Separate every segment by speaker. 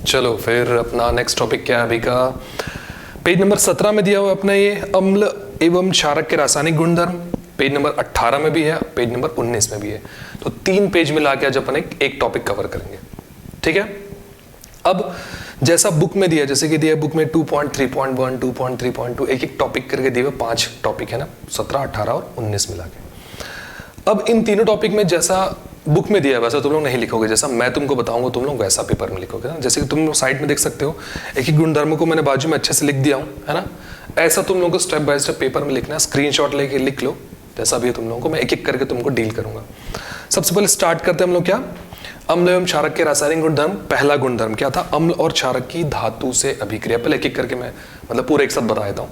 Speaker 1: चलो फिर अपना नेक्स्ट टॉपिक क्या है अभी का। पेज नंबर 17 में दिया हुआ अपना ये अम्ल एवं क्षारक के रासायनिक गुणधर्म। पेज नंबर 18 में भी है, पेज नंबर 19 में भी है। तो 3 पेज मिला के आज अपन एक टॉपिक कवर करेंगे, ठीक है। अब जैसा बुक में दिया, जैसे कि दिया बुक में 2.3.1, 2.3.2 एक एक टॉपिक करके दिए हुए 5 टॉपिक है ना, 17, 18 और 19 मिला के। अब इन तीनों टॉपिक में जैसा बुक में दिया है वैसा तुम लोग नहीं लिखोगे, जैसा मैं तुमको बताऊंगा तुम लोग वैसा पेपर में लिखोगे ना। जैसे कि तुम लोग साइड में देख सकते हो एक एक गुणधर्म को मैंने बाजू में अच्छे से लिख दिया हूं, है ना। ऐसा तुम लोगों को स्टेप बाय स्टेप पेपर में लिखना है, स्क्रीनशॉट लेके लिख लो जैसा भी है तुम लोगों को, मैं एक एक करके तुमको डील करूंगा। सबसे पहले स्टार्ट करते हैं हम लोग क्या, अम्ल एवं क्षारक के रासायनिक गुणधर्म। पहला गुणधर्म क्या था, अम्ल और क्षारक की धातु से अभिक्रिया। पहले एक एक करके मैं मतलब पूरे एक साथ बता देता हूँ।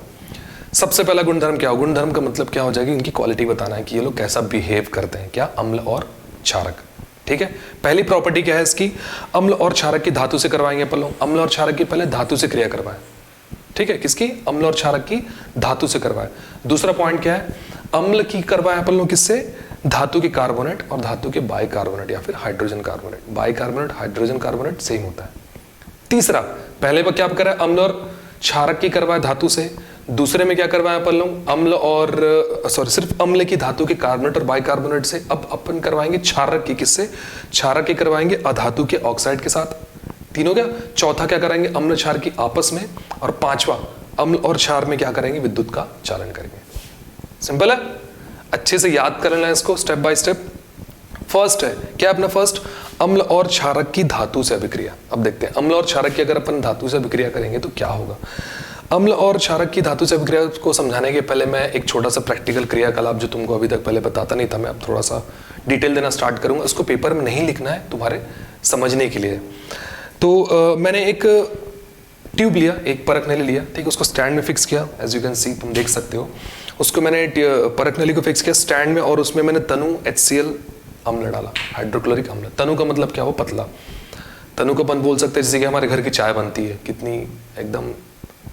Speaker 1: सबसे पहला गुणधर्म क्या हो, गुणधर्म का मतलब क्या हो जाएगी, इनकी क्वालिटी बताना है कि ये लोग कैसा बिहेव करते हैं, क्या अम्ल और क्षारक, ठीक है। पहली प्रॉपर्टी क्या है इसकी, अम्ल और क्षारक की धातु से करवाएंगे अपन लोग। अम्ल और क्षारक की पहले धातु से क्रिया करवाएं, ठीक है। किसकी, अम्ल और क्षारक की धातु से करवाएं। दूसरा पॉइंट क्या है, अम्ल की करवाएं अपन लोग किससे, धातु के कार्बोनेट और धातु के बाइकार्बोनेट या फिर hydrogen carbonate. Bicarbonate hydrogen carbonate same होता है। तीसरा, पहले पर क्या करें, अम्ल और क्षारक की करवाएं धातु से। दूसरे में क्या करवाएं अपन लोग, अम्ल और सिर्फ अम्ल की धातु के कार्बोनेट और बाइकार्बोनेट से। अब अपन करवाएंगे क्षारक की किससे, क्षारक की करवाएंगे अधातु के ऑक्साइड के साथ। तीनों क्या, चौथा क्या कराएंगे, अम्ल क्षार की आपस में। और पांचवा, अम्ल और क्षार में क्या करेंगे, विद्युत का चालन करेंगे। सिंपल है, अच्छे से याद कर लेना इसको स्टेप बाय स्टेप। फर्स्ट है क्या, अपना फर्स्ट अम्ल और क्षारक की धातु से अभिक्रिया। अब देखते हैं अम्ल और क्षारक की अगर अपन धातु से अभिक्रिया करेंगे तो क्या होगा। अम्ल और क्षारक की धातु से अभिक्रिया को समझाने के पहले मैं एक छोटा सा प्रैक्टिकल क्रियाकलाप जो तुमको अभी तक पहले बताता नहीं था, मैं अब थोड़ा सा डिटेल देना स्टार्ट करूंगा। उसको पेपर में नहीं लिखना है, तुम्हारे समझने के लिए। तो मैंने एक ट्यूब लिया, एक परख नली लिया, ठीक है। उसको स्टैंड में फिक्स किया, एज यू कैन सी, तुम देख सकते हो। उसको मैंने परख नली को फिक्स किया स्टैंड में, और उसमें मैंने तनु HCl अम्ल डाला, हाइड्रोक्लोरिक अम्ल। तनु का मतलब क्या हो, पतला। तनु को अपन बोल सकते हैं जैसे कि हमारे घर की चाय बनती है, कितनी एकदम,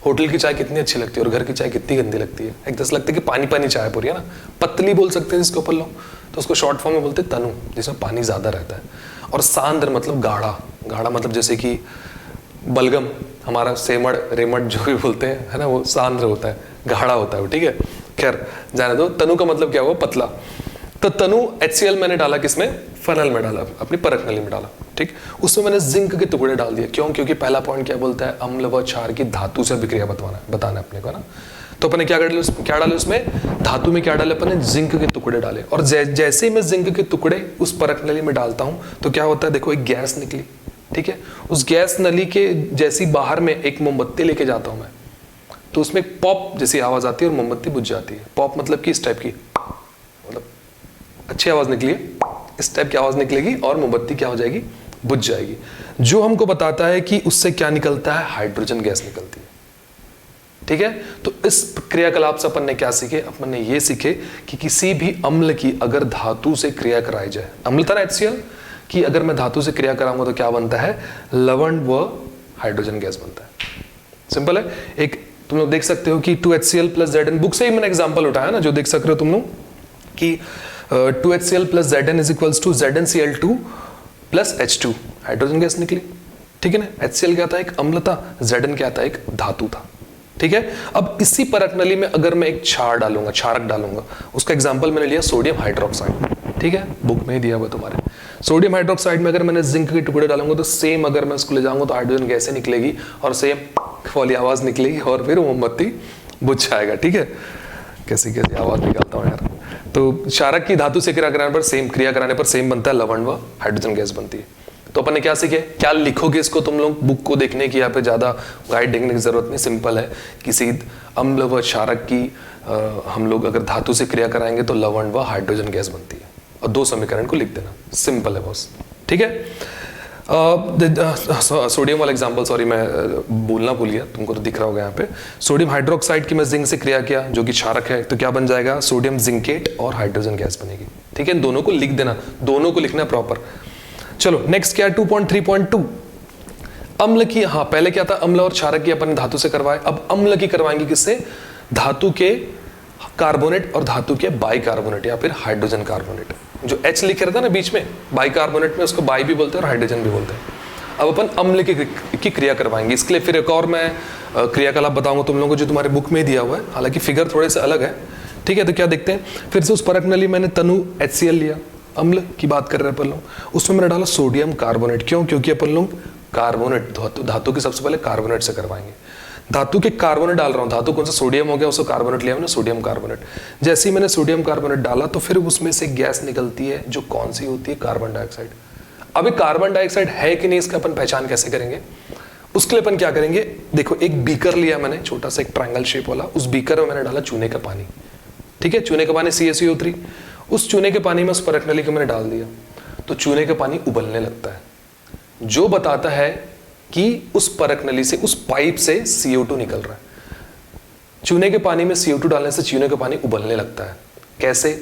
Speaker 1: होटल की चाय कितनी अच्छी लगती है और घर की चाय कितनी गंदी लगती है। एक दस लगता है कि पानी पानी चाय पूरी है ना, पतली बोल सकते हैं जिसको अपन लोग, तो उसको शॉर्ट फॉर्म में बोलते हैं तनु, जिसमें पानी ज्यादा रहता है। और सांद्र मतलब गाढ़ा, गाढ़ा मतलब जैसे कि बलगम, हमारा सेमड़ रेमड़ जो भी बोलते हैं, है ना, वो सांद्र होता है, गाढ़ा होता है वो, ठीक है। खैर जाने दो। तनु का मतलब क्या हुआ, पतला। तो तनु HCl मैंने डाला किसमें, फनल में डाला, अपनी परख नली में डाला, ठीक। उसमें मैंने जिंक के टुकड़े डाल दिए। क्यों, क्योंकि पहला पॉइंट क्या बोलता है, अम्ल व क्षार की धातु से अभिक्रिया बताना है अपने को ना। तो अपने क्या डाले उसमें, धातु में क्या डाले अपने, जिंक के टुकड़े डाले। और जैसे ही मैं जिंक के टुकड़े उस परख नली में डालता हूं तो क्या होता है, देखो एक गैस निकली, ठीक है। उस गैस नली के जैसी बाहर में एक मोमबत्ती लेके जाता हूं मैं, तो उसमें एक पॉप जैसी आवाज आती है और मोमबत्ती बुझ जाती है। पॉप मतलब कि इस टाइप की, मतलब अच्छी आवाज निकली है, इस टाइप की आवाज निकलेगी और मोमबत्ती क्या हो जाएगी, बुझ जाएगी। जो हमको बताता है कि उससे क्या निकलता है, हाइड्रोजन गैस निकलती है, ठीक है। तो इस क्रियाकलाप से अपन ने क्या सीखे, अपन ने ये सीखे कि किसी भी अम्ल की अगर धातु से क्रिया कराई जाए, अम्ल था ना HCl कि अगर मैं धातु से क्रिया कराऊंगा तो क्या बनता है, लवण व हाइड्रोजन गैस बनता है। सिंपल है। एक तुम लोग देख सकते हो कि 2HCl + Zn, बुक से ही मैंने एग्जांपल उठाया ना, जो देख सक रहे हो तुम लोग कि 2HCl + Zn = ZnCl2 + H2, hydrogen gas निकली, ठीक है ना। HCl क्या था, एक अम्ल था, Zn क्या था, एक धातु था, ठीक है। अब इसी परख नली में अगर मैं एक क्षार डालूंगा, क्षारक डालूंगा, उसका एग्जांपल मैंने लिया सोडियम हाइड्रोक्साइड, ठीक है, बुक में ही दिया हुआ तुम्हारे। सोडियम हाइड्रोक्साइड में अगर मैंने जिंक के टुकड़े डालूंगा तो सेम, अगर मैं उसको ले जाऊंगा तो हाइड्रोजन गैसें निकलेगी और सेम वाली आवाज निकलेगी और फिर मोमबत्ती बुझ जाएगा, ठीक है। कैसी कैसी आवाज निकालता हूँ यार। तो क्षारक की धातु से क्रिया कराने पर सेम बनता है लवण व हाइड्रोजन गैस बनती है। तो अपन ने क्या सीखे, क्या लिखोगे इसको तुम लोग, बुक को देखने की यहाँ पे ज्यादा गाइड देखने की जरूरत नहीं। सिंपल है, किसी अम्ल व क्षारक की हम लोग अगर धातु से क्रिया कराएंगे तो लवण व हाइड्रोजन गैस बनती है, और 2 समीकरण को लिख देना, सिंपल है बॉस, ठीक है। सोडियम वाला एग्जांपल, सॉरी मैं बोलना भूल गया, तुमको तो दिख रहा होगा यहाँ पे। सोडियम हाइड्रोक्साइड की मैं जिंक से क्रिया किया जो कि क्षारक है, तो क्या बन जाएगा, सोडियम जिंकेट और हाइड्रोजन गैस बनेगी, ठीक है। दोनों को लिख देना, दोनों को लिखना प्रॉपर। चलो नेक्स्ट क्या है, 2.3.2 अम्ल की। हाँ, पहले क्या था, अम्ल और क्षारक की अपन धातु से करवाए, अब अम्ल की करवाएंगे किससे, धातु के कार्बोनेट और धातु के बाइकार्बोनेट या फिर हाइड्रोजन कार्बोनेट। जो H लिखे रहता है ना बीच में, बाइकार्बोनेट में उसको बाई भी बोलते हैं और हाइड्रोजन भी बोलते हैं। अब अपन अम्ल की क्रिया करवाएंगे। इसके लिए फिर एक और मैं क्रियाकलाप बताऊंगा तुम लोगों को जो तुम्हारे बुक में दिया हुआ है, हालांकि फिगर थोड़े से अलग है। ठीक है, तो क्या देखते हैं, फिर से उस परख नली मैंने तनु HCl लिया, अम्ल की बात कर रहे हैं अपन लोग, उसमें मैंने डाला सोडियम कार्बोनेट। क्यों? क्योंकि अपन लोग कार्बोनेट धातु के सबसे पहले कार्बोनेट से करवाएंगे। धातु के कार्बोनेट डाल रहा हूँ, धातु कौन सा सोडियम हो गया, उसको कार्बोनेट लिया मैंने, सोडियम कार्बोनेट। जैसे ही मैंने सोडियम कार्बोनेट डाला तो फिर उसमें से गैस निकलती है जो कौन सी होती है, कार्बन डाइऑक्साइड। अभी कार्बन डाइऑक्साइड है कि नहीं इसका अपन पहचान कैसे करेंगे? उसके लिए अपन क्या करेंगे, देखो एक बीकर लिया मैंने, छोटा सा एक ट्रायंगल शेप वाला, उस बीकर में मैंने डाला चूने का पानी। ठीक है, चूने का पानी CaCO3, उस चूने के पानी में उस परख नली को मैंने डाल दिया, तो चूने का पानी उबलने लगता है, जो बताता है कि उस परख नली से, उस पाइप से CO2 निकल रहा है। चूने के पानी में CO2 डालने से चूने का पानी उबलने लगता है। कैसे?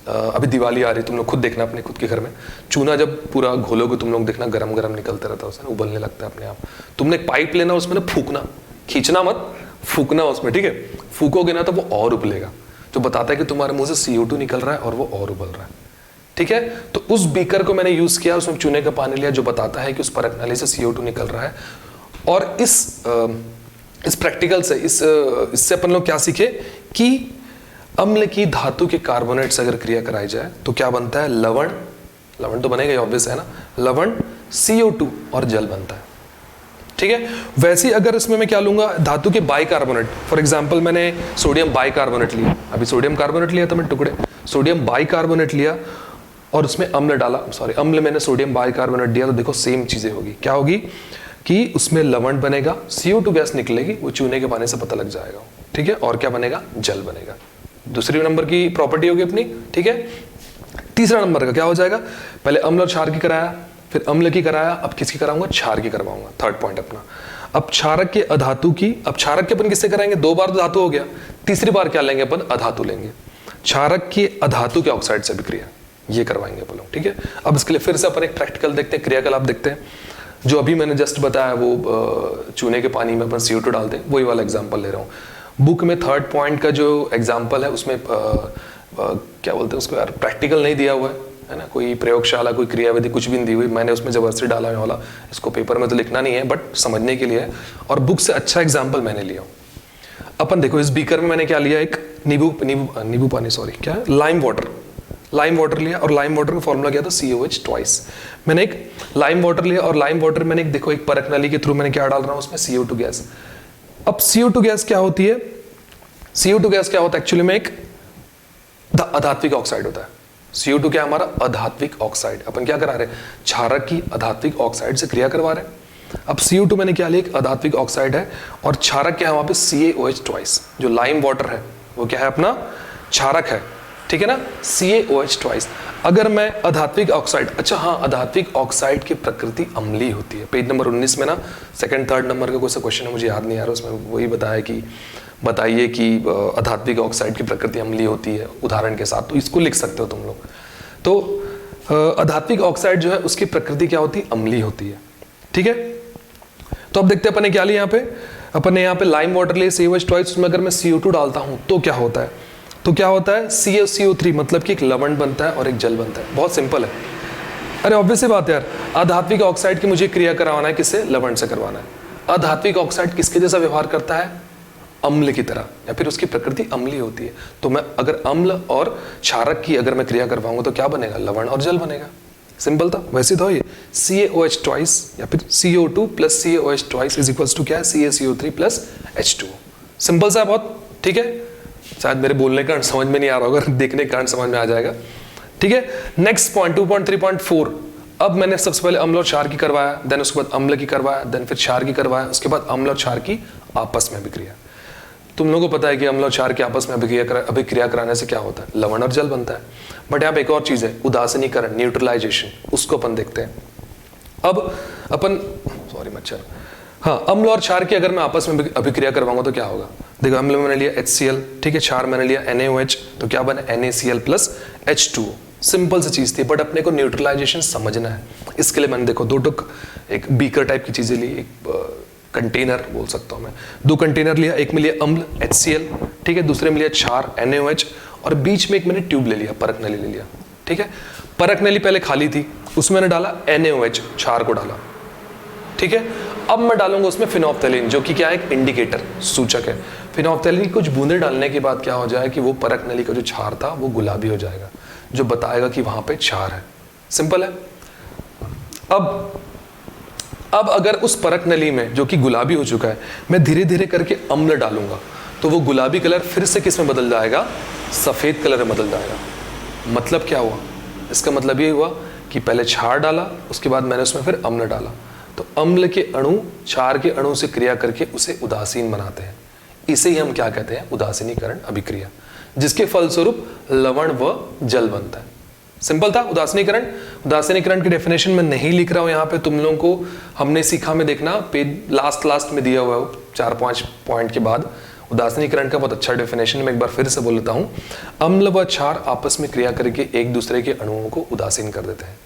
Speaker 1: अभी दिवाली आ रही, तुम लोग खुद देखना अपने खुद के घर में, चूना जब पूरा घोलोगे तुम लोग देखना गरम गरम निकलता रहता है उसमें, उबलने लगता है अपने आप। तुमने एक पाइप लेना, उसमें ना फूकना, खींचना मत, फूकना उसमें। ठीक है, फूकोगे ना तो वो और उबलेगा, जो बताता है कि तुम्हारे मुंह से CO2 निकल रहा है और वो और उबल रहा है। ठीक है, तो उस बीकर को मैंने यूज किया, उसमें चूने का पानी लिया, जो बताता है कि उस परख नली से CO2 निकल रहा है। और इस प्रैक्टिकल से इससे अपन लोग क्या सीखे कि अम्ल की धातु के कार्बोनेट से अगर क्रिया कराई जाए तो क्या बनता है, लवण। लवण तो बनेगा, ऑब्वियस है ना, लवण, CO2 और जल बनता है। ठीक है, वैसे ही अगर इसमें मैं क्या लूंगा, धातु के बाइकार्बोनेट, फॉर एग्जांपल मैंने सोडियम बाइकार्बोनेट लिया, अभी सोडियम कार्बोनेट लिया था मैं टुकड़े, सोडियम बाइकार्बोनेट लिया और उसमें अम्ल डाला, सॉरी अम्ल मैंने सोडियम बाइकार्बोनेट दिया, तो देखो सेम चीजें होगी। क्या होगी कि उसमें लवण बनेगा, CO2 गैस निकलेगी, वो चूने के पानी से पता लग जाएगा। ठीक है, और क्या बनेगा, जल बनेगा। दूसरी नंबर की प्रॉपर्टी होगी अपनी। ठीक है, तीसरा नंबर का क्या हो जाएगा, पहले अम्ल और क्षार की कराया, फिर अम्ल की कराया, अब किसकी कराऊंगा, क्षार की करवाऊंगा। थर्ड पॉइंट अपना, अब क्षारक के अधातु की, अब क्षारक के अपन किससे कराएंगे, 2 बार तो धातु हो गया, तीसरी बार क्या लेंगे अपन, अधातु लेंगे। क्षारक के अधातु के ऑक्साइड से भी क्रिया ये करवाएंगे अपन लोग। ठीक है, अब इसके लिए फिर से अपन एक प्रैक्टिकल देखते हैं, क्रियाकलाप देखते हैं। जो अभी मैंने जस्ट बताया वो चूने के पानी में अपन CO2 डालते हैं, वही वाला एग्जांपल ले रहा हूँ। बुक में थर्ड पॉइंट का जो एग्जांपल है उसमें क्या बोलते हैं उसको यार, प्रैक्टिकल नहीं दिया हुआ है ना, कोई प्रयोगशाला, कोई क्रियाविधि कुछ भी नहीं दी हुई, मैंने उसमें जबरदस्ती डाला है वाला, इसको पेपर में तो लिखना नहीं है बट समझने के लिए है, और बुक से अच्छा एग्जाम्पल मैंने लिया। अपन देखो इस बीकर में मैंने क्या लिया, एक नींबू पानी, सॉरी क्या है, लाइम वाटर लिया, और लाइम वाटर का फॉर्मूला क्या था, COH ट्वाइस। मैंने एक लाइम वाटर लिया और लाइम वाटर मैंने देखो एक परख नली के थ्रू मैंने क्या डाल रहा हूं उसमें, CO2 गैस। अब CO2 गैस क्या होती है, CO2 गैस क्या होता है एक्चुअली में, एक अधात्विक ऑक्साइड होता है। CO2 क्या हमारा, अधात्विक ऑक्साइड। अपन क्या करा रहे हैं, क्षारक की अधात्विक ऑक्साइड से क्रिया करवा रहे हैं। अब CO2 मैंने क्या लिया, एक अधात्विक ऑक्साइड है, और क्षारक क्या है वहां पे, CaOH ट्वाइस। जो लाइम वाटर है वो क्या है अपना, क्षारक है। ठीक है ना, CaOH ट्वाइस। अगर मैं अधात्विक ऑक्साइड, अच्छा हाँ, अधात्विक ऑक्साइड की प्रकृति अम्लीय होती है। पेज नंबर 19 में ना सेकंड थर्ड नंबर का कोई सा क्वेश्चन है, मुझे याद नहीं आ रहा, उसमें वही बताया कि बताइए कि अधात्विक ऑक्साइड की प्रकृति अम्लीय होती है उदाहरण के साथ, तो इसको लिख सकते हो तुम लोग। तो अधात्विक ऑक्साइड जो है उसकी प्रकृति क्या होती है, अम्लीय होती है। ठीक है, तो अब देखते हैं अपन ने क्या लिया, यहाँ पे अपन ने यहाँ पे लाइम वाटर लिए, CaOH ट्वाइस, उसमें अगर मैं CO2 डालता हूं तो क्या होता है, तो क्या होता है, CaCO3, मतलब कि एक लवण बनता है और एक जल बनता है। बहुत सिंपल है, अरे ऑब्वियस सी बात है यार, अधात्विक ऑक्साइड की मुझे क्रिया करवाना है, किससे, लवण से करवाना है। अधात्विक ऑक्साइड किसके जैसा व्यवहार करता है, अम्ल की तरह, या फिर उसकी प्रकृति अम्लीय होती है। तो मैं अगर अम्ल और क्षारक की अगर मैं क्रिया करवाऊंगा तो क्या बनेगा, लवण और जल बनेगा। सिंपल था, वैसे तो ये CaOH ट्वाइस या फिर CO2 plus CaOH twice is equals to क्या है, CaCO3 प्लस H2। सिंपल सा बहुत। ठीक है, शायद मेरे बोलने का समझ में नहीं आ रहा होगा, देखने के कारण समझ में आ जाएगा। ठीक है, नेक्स्ट पॉइंट 2.3.4। अब मैंने सबसे पहले अम्ल और क्षार की करवाया, देन उसके बाद अम्ल की करवाया, देन फिर क्षार की करवाया, उसके बाद अम्ल और क्षार की आपस में अभिक्रिया। तुम लोगों को पता है कि अम्ल और क्षार की आपस में अभिक्रिया कराने से क्या होता है, लवण और जल बनता है। बट यहाँ पे एक और चीज है, उदासीनीकरण, न्यूट्रलाइजेशन, उसको अपन देखते हैं। अब अपन, सॉरी मच्छर, हाँ, अम्ल और क्षार की अगर मैं आपस में अभिक्रिया करवाऊंगा तो क्या होगा, देखो अम्ल में मैंने लिया HCl, ठीक है, क्षार मैंने लिया NaOH, तो क्या बने, NaCl प्लस H2। सिंपल सी चीज थी, बट अपने को न्यूट्रलाइजेशन समझना है। इसके लिए मैंने देखो दो टुक एक बीकर टाइप की चीजें ली, एक कंटेनर बोल सकता हूं मैं, 2 कंटेनर लिया, एक में लिया अम्ल HCl, ठीक है, दूसरे में लिया क्षार NaOH, और बीच में एक मैंने ट्यूब ले लिया, परख नली ले लिया। ठीक है, परख नली पहले खाली थी, उसमें मैंने डाला NaOH, क्षार को डाला, ठीक है। अब मैं डालूंगा उसमें फिनोल्फ्थैलीन, जो कि क्या है, एक इंडिकेटर, सूचक है। फिनोल्फ्थैलीन की कुछ बूंदे डालने के बाद क्या हो जाए कि वो परख नली का जो क्षार था वो गुलाबी हो जाएगा, जो बताएगा कि वहां पे क्षार है। सिंपल है। अब अगर उस परख नली में जो कि गुलाबी हो चुका है, मैं धीरे धीरे करके अम्ल डालूंगा, तो वो गुलाबी कलर फिर से किस में बदल जाएगा, सफेद कलर में बदल जाएगा। मतलब क्या हुआ, इसका मतलब ये हुआ कि पहले क्षार डाला, उसके बाद मैंने उसमें फिर अम्ल डाला, तो अम्ल के अणु क्षार के अणु से क्रिया करके उसे उदासीन बनाते हैं। इसे ही हम क्या कहते हैं, उदासीनीकरण अभिक्रिया, जिसके फलस्वरूप लवण व जल बनता है। सिंपल था उदासीनीकरण। उदासीनीकरण की डेफिनेशन मैं नहीं लिख रहा हूं यहाँ पे, तुम लोगों को हमने सीखा में देखना, पेज लास्ट में दिया हुआ है 4-5 पॉइंट के बाद। उदासीनीकरण का बहुत अच्छा डेफिनेशन मैं एक बार फिर से बोल लेता हूं। अम्ल व क्षार आपस में क्रिया करके एक दूसरे के अणुओं को उदासीन कर देते हैं,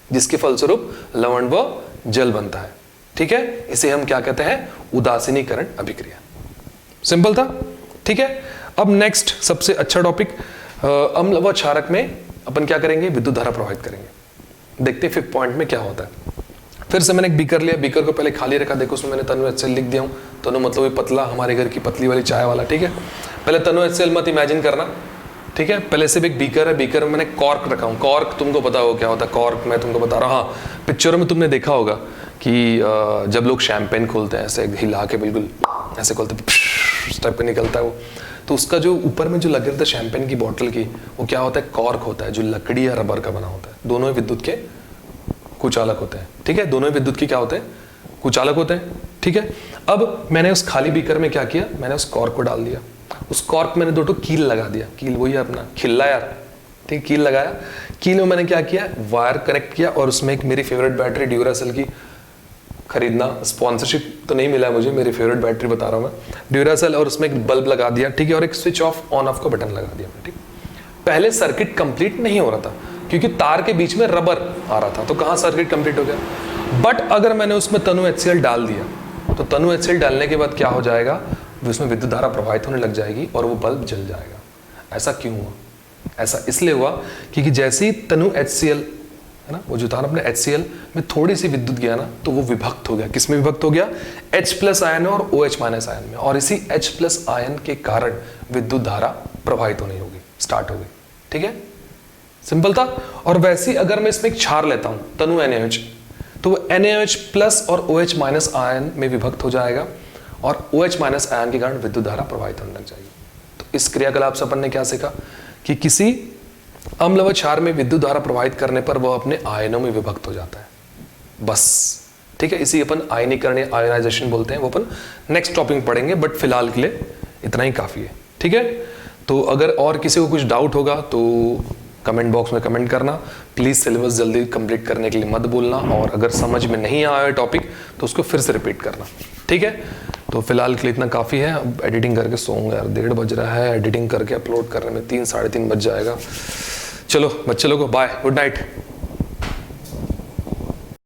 Speaker 1: जिसके फलस्वरूप लवण व जल बनता है। ठीक है, इसे हम क्या कहते हैं, उदासीनीकरण अभिक्रिया। सिंपल था। ठीक है, अब नेक्स्ट सबसे अच्छा टॉपिक, अम्ल व क्षारक में अपन क्या करेंगे, विद्युत धारा प्रवाहित करेंगे। देखते हैं 5th पॉइंट में क्या होता है। फिर से मैंने एक बीकर लिया, बीकर को पहले खाली रखा, देखो उसमें मैंने तनु HCl लिख दिया हूँ। तनु मतलब ये पतला, हमारे घर की पतली वाली चाय वाला। ठीक है, पहले तनु HCl मत इमेजिन करना। ठीक है, पहले सिर्फ एक बीकर है, बीकर में मैंने कॉर्क रखा हूँ। कॉर्क तुमको पता होगा क्या होता है, कॉर्क मैं तुमको बता रहा हूँ। हाँ, पिक्चरों में तुमने देखा होगा कि जब लोग शैंपेन खोलते हैं ऐसे हिला के, बिल्कुल ऐसे खोलते इस टाइप का निकलता है वो, तो उसका जो ऊपर में जो लगे रहता है शैंपेन की बॉटल की, वो क्या होता है, कॉर्क होता है, जो लकड़ी या रबर का बना होता है। दोनों ही विद्युत के कुचालक होते हैं। ठीक है, दोनों ही विद्युत के क्या होते हैं, कुचालक होते हैं। ठीक है, अब मैंने उस खाली बीकर में क्या किया, मैंने उस कॉर्क को डाल दिया। उस कॉर्क मैंने 2 कील लगा दिया, कील वही है अपना खिल्ला यार। ठीक, कील लगाया, कील में मैंने क्या किया, वायर कनेक्ट किया, और उसमें एक मेरी फेवरेट बैटरी ड्यूरासेल की, खरीदना स्पॉन्सरशिप तो नहीं मिला मुझे, मेरी फेवरेट बैटरी बता रहा हूँ मैं, ड्यूरासेल, और उसमें एक बल्ब लगा दिया। ठीक है, और एक स्विच ऑफ ऑन ऑफ का बटन लगा दिया। ठीक, पहले सर्किट कंप्लीट नहीं हो रहा था क्योंकि तार के बीच में रबर आ रहा था, तो कहाँ सर्किट कंप्लीट हो गया। बट अगर मैंने उसमें तनु HCl डाल दिया, तो तनु HCl डालने के बाद क्या हो जाएगा, उसमें विद्युत धारा प्रवाहित होने लग जाएगी और वो बल्ब जल जाएगा। ऐसा क्यों हुआ, ऐसा इसलिए हुआ क्योंकि जैसे ही तनु HCl है ना, वो जो था ना अपने HCl में थोड़ी सी विद्युत गया ना, तो वो विभक्त हो गया। किसमें विभक्त हो गया, H+ आयन और OH- आयन में, और इसी H+ आयन के कारण विद्युत धारा प्रवाहित होने होगी, स्टार्ट हो गई। ठीक है, सिंपल था। और वैसे ही अगर मैं इसमें एक क्षार लेता हूं तनु NaOH, तो वो NaOH+ और OH- आयन में विभक्त हो जाएगा, और OH- आयन के कारण विद्युत धारा प्रवाहित होने लग जाएगी। तो इस क्रियाकलाप से अपन ने क्या सीखा कि किसी अम्ल व क्षार में विद्युत धारा प्रवाहित करने पर वह अपने आयनों में विभक्त हो जाता है, बस। ठीक है, इसी अपन आयनीकरण या आयनाइजेशन बोलते हैं, वो अपन नेक्स्ट टॉपिक पढ़ेंगे, बट फिलहाल के लिए इतना ही काफी है। ठीक है, तो अगर और किसी को कुछ डाउट होगा तो कमेंट बॉक्स में कमेंट करना। प्लीज सिलेबस जल्दी कंप्लीट करने के लिए मत बोलना, और अगर समझ में नहीं आया टॉपिक तो उसको फिर से रिपीट करना। ठीक है, तो फिलहाल के लिए इतना काफ़ी है। अब एडिटिंग करके सोऊंगा यार, 1:30 बज रहा है, एडिटिंग करके अपलोड करने में 3-3:30 बज जाएगा। चलो बच्चे लोगों को बाय, गुड नाइट।